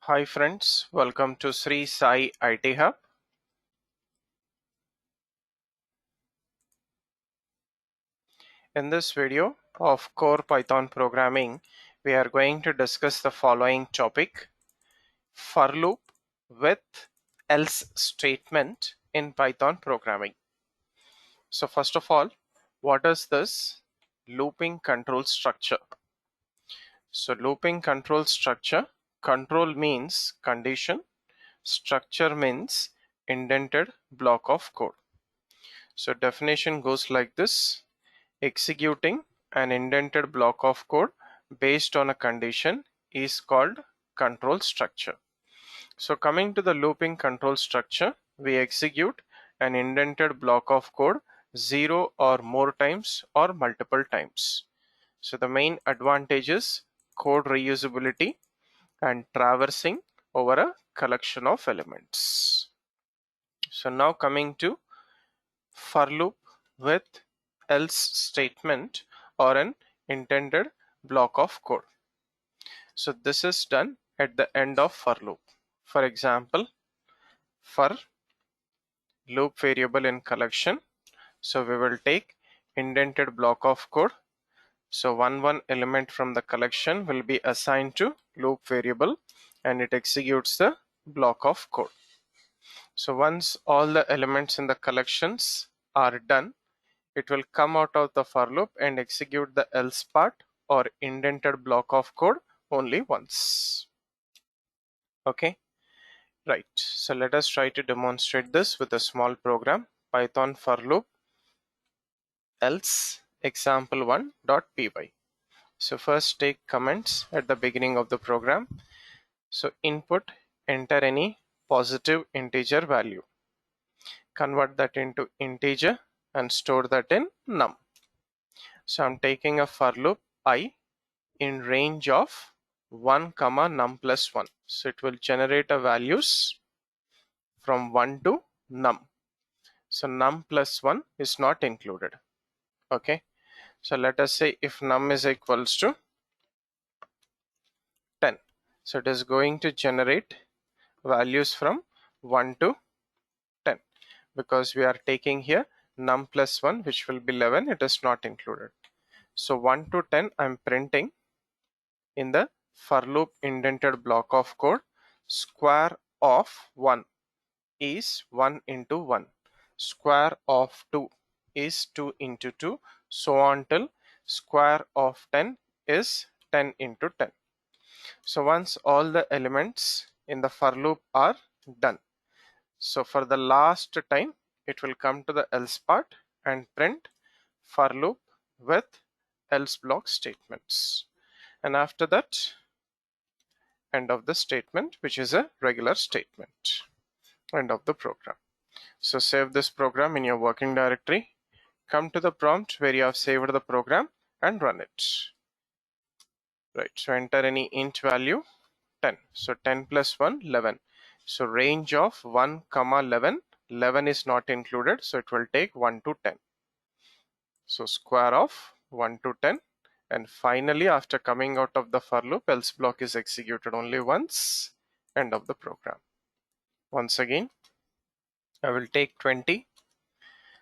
Hi friends, welcome to Sri Sai IT Hub. In this video of core Python programming, we are going to discuss the following topic: for loop with else statement in Python programming. So first of all, what is this looping control structure? So looping control structure, control means condition, structure means indented block of code. So definition goes like this: executing an indented block of code based on a condition is called control structure. So coming to the looping control structure, we execute an indented block of code 0 or more times or multiple times. So the main advantage is code reusability and traversing over a collection of elements. So now coming to for loop with else statement or an intended block of code. So this is done at the end of for loop. For example, for loop variable in collection, so we will take indented block of code. So one element from the collection will be assigned to loop variable and it executes the block of code. So once all the elements in the collections are done, it will come out of the for loop and execute the else part or indented block of code only once. Okay, right. So let us try to demonstrate this with a small program. Python for loop else example1.py. So first take comments at the beginning of the program. So input, enter any positive integer value. Convert that into integer and store that in num. So I'm taking a for loop I in range of 1 comma num plus 1. So it will generate a values from 1 to num. So num plus 1 is not included. Okay. So let us say if num is equals to 10. So it is going to generate values from 1 to 10 because we are taking here num plus 1 which will be 11. It is not included. So 1 to 10 I'm printing in the for loop indented block of code. Square of 1 is 1 into 1. Square of 2 is 2 into 2. So on till square of 10 is 10 into 10. So once all the elements in the for loop are done, so for the last time it will come to the else part and print for loop with else block statements. And after that, end of the statement, which is a regular statement. End of the program. So save this program in your working directory. Come to the prompt where you have saved the program and run it. Right, so enter any int value 10. So 10 plus 1, 11. So range of 1 comma 11. 11 is not included, so it will take 1 to 10. So square of 1 to 10. And finally, after coming out of the for loop, else block is executed only once. End of the program. Once again, I will take 20.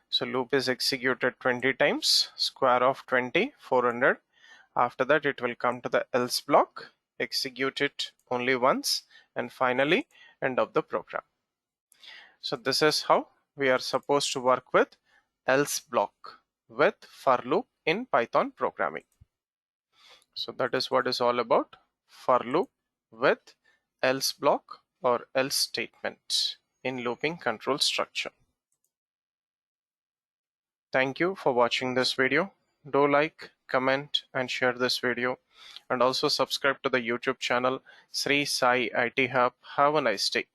So loop is executed 20 times. Square of 20, 400. After that, it will come to the else block, execute it only once, and finally, end of the program. So this is how we are supposed to work with else block with for loop in Python programming. So that is what is all about for loop with else block or else statement in looping control structure. Thank you for watching this video. Do like, comment and share this video and also subscribe to the YouTube channel Sri Sai IT Hub. Have a nice day.